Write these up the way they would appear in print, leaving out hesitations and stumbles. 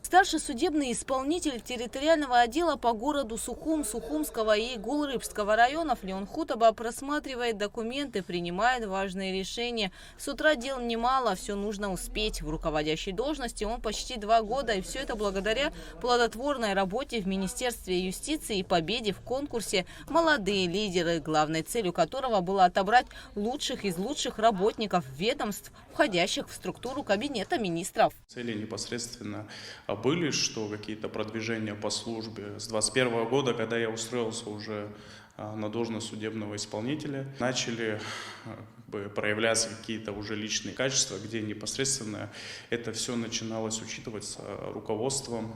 Старший судебный исполнитель территориального отдела по городу Сухум, Сухумского и Гулрыбского районов Леон Хутаба просматривает документы, принимает важные решения. С утра дел немало, все нужно успеть. В руководящей должности он почти 2 года, и все это благодаря плодотворной работе в Министерстве юстиции и победе в конкурсе «Молодые лидеры», главной целью которого было отобрать лучших из лучших работников ведомств, входящих в структуру Кабинета министров. Цели непосредственно были, что какие-то продвижения по службе. С 2021 года, когда я устроился уже на должность судебного исполнителя, начали проявляться какие-то уже личные качества, где непосредственно это все начиналось учитываться руководством,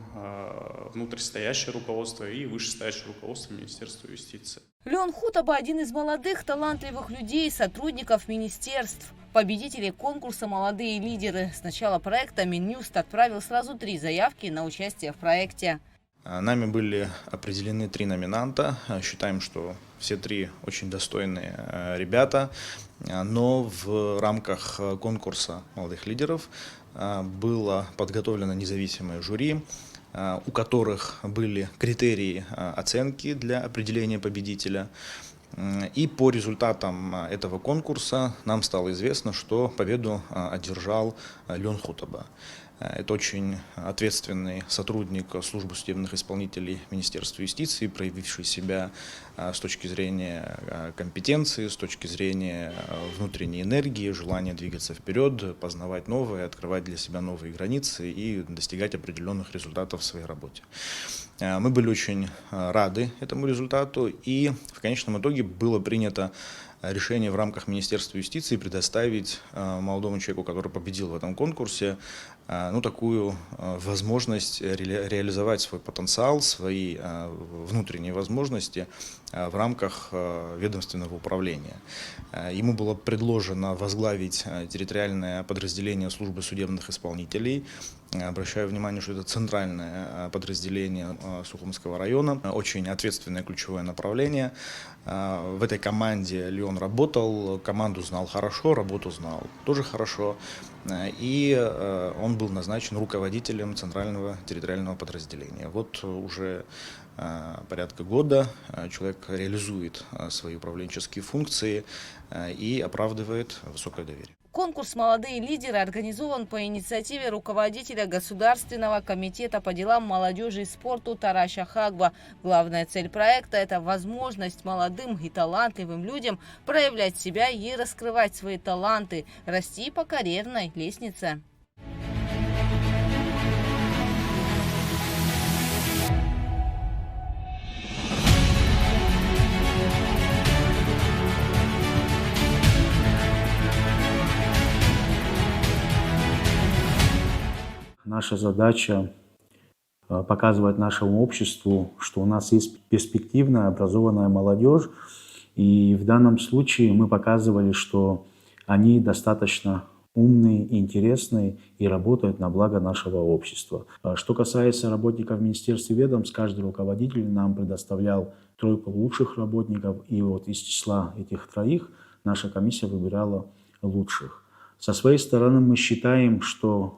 внутрисстоящее руководство и вышестоящее руководство Министерства юстиции. Леон Хутаба – один из молодых, талантливых людей, сотрудников министерств. Победители конкурса «Молодые лидеры». С начала проекта Минюст отправил сразу 3 заявки на участие в проекте. Нами были определены 3 номинанта. Считаем, что все 3 очень достойные ребята. Но в рамках конкурса молодых лидеров было подготовлено независимое жюри, у которых были критерии оценки для определения победителя. И по результатам этого конкурса нам стало известно, что победу одержал Леон Хутаба. Это очень ответственный сотрудник службы судебных исполнителей Министерства юстиции, проявивший себя с точки зрения компетенции, с точки зрения внутренней энергии, желания двигаться вперед, познавать новое, открывать для себя новые границы и достигать определенных результатов в своей работе. Мы были очень рады этому результату, и в конечном итоге было принято решение в рамках Министерства юстиции предоставить молодому человеку, который победил в этом конкурсе, такую возможность реализовать свой потенциал, свои внутренние возможности в рамках ведомственного управления. Ему было предложено возглавить территориальное подразделение службы судебных исполнителей. Обращаю внимание, что это центральное подразделение Сухумского района, очень ответственное ключевое направление. В этой команде Леон работал, команду знал хорошо, работу знал тоже хорошо, и он был назначен руководителем центрального территориального подразделения. Вот уже порядка года человек реализует свои управленческие функции и оправдывает высокое доверие. Конкурс «Молодые лидеры» организован по инициативе руководителя Государственного комитета по делам молодежи и спорту Тараша Хагба. Главная цель проекта – это возможность молодым и талантливым людям проявлять себя и раскрывать свои таланты, расти по карьерной лестнице. Наша задача показывать нашему обществу, что у нас есть перспективная, образованная молодежь. И в данном случае мы показывали, что они достаточно умные, интересные и работают на благо нашего общества. Что касается работников Министерства ведомств, каждый руководитель нам предоставлял 3 лучших работников. И вот из числа этих 3 наша комиссия выбирала лучших. Со своей стороны мы считаем, что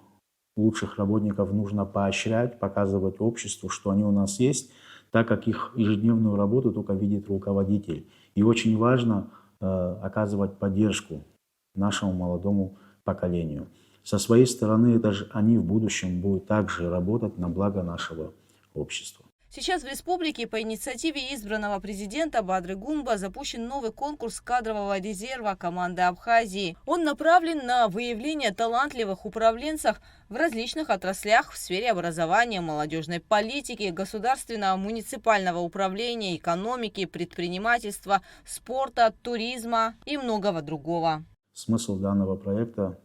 лучших работников нужно поощрять, показывать обществу, что они у нас есть, так как их ежедневную работу только видит руководитель. И очень важно оказывать поддержку нашему молодому поколению. Со своей стороны, это же они в будущем будут также работать на благо нашего общества. Сейчас в республике по инициативе избранного президента Бадры Гумба запущен новый конкурс кадрового резерва команды Абхазии. Он направлен на выявление талантливых управленцев в различных отраслях в сфере образования, молодежной политики, государственного муниципального управления, экономики, предпринимательства, спорта, туризма и многого другого. Смысл данного проекта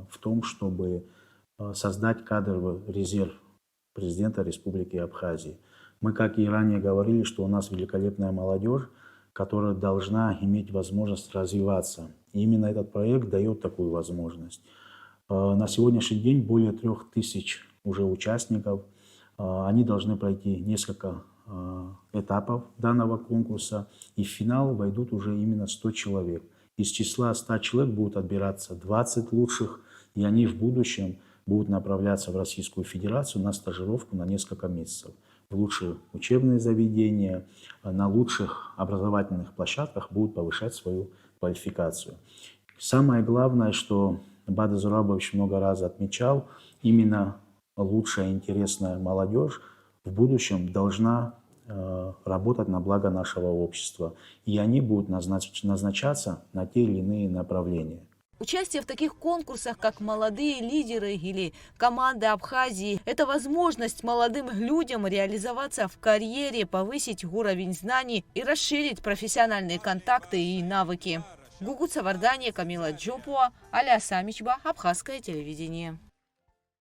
в том, чтобы создать кадровый резерв президента Республики Абхазии. Мы, как и ранее говорили, что у нас великолепная молодежь, которая должна иметь возможность развиваться. И именно этот проект дает такую возможность. На сегодняшний день более 3000 уже участников. Они должны пройти несколько этапов данного конкурса. И в финал войдут уже именно 100 человек. Из числа 100 человек будут отбираться 20 лучших, и они в будущем будут направляться в Российскую Федерацию на стажировку на несколько месяцев в лучшие учебные заведения, на лучших образовательных площадках будут повышать свою квалификацию. Самое главное, что Бада Зурабович много раз отмечал, именно лучшая, интересная молодежь в будущем должна работать на благо нашего общества. И они будут назначаться на те или иные направления. Участие в таких конкурсах, как «Молодые лидеры» или «Команды Абхазии» – это возможность молодым людям реализоваться в карьере, повысить уровень знаний и расширить профессиональные контакты и навыки. Гугут Савардания, Камила Джопуа, Аля Самичба, Абхазское телевидение.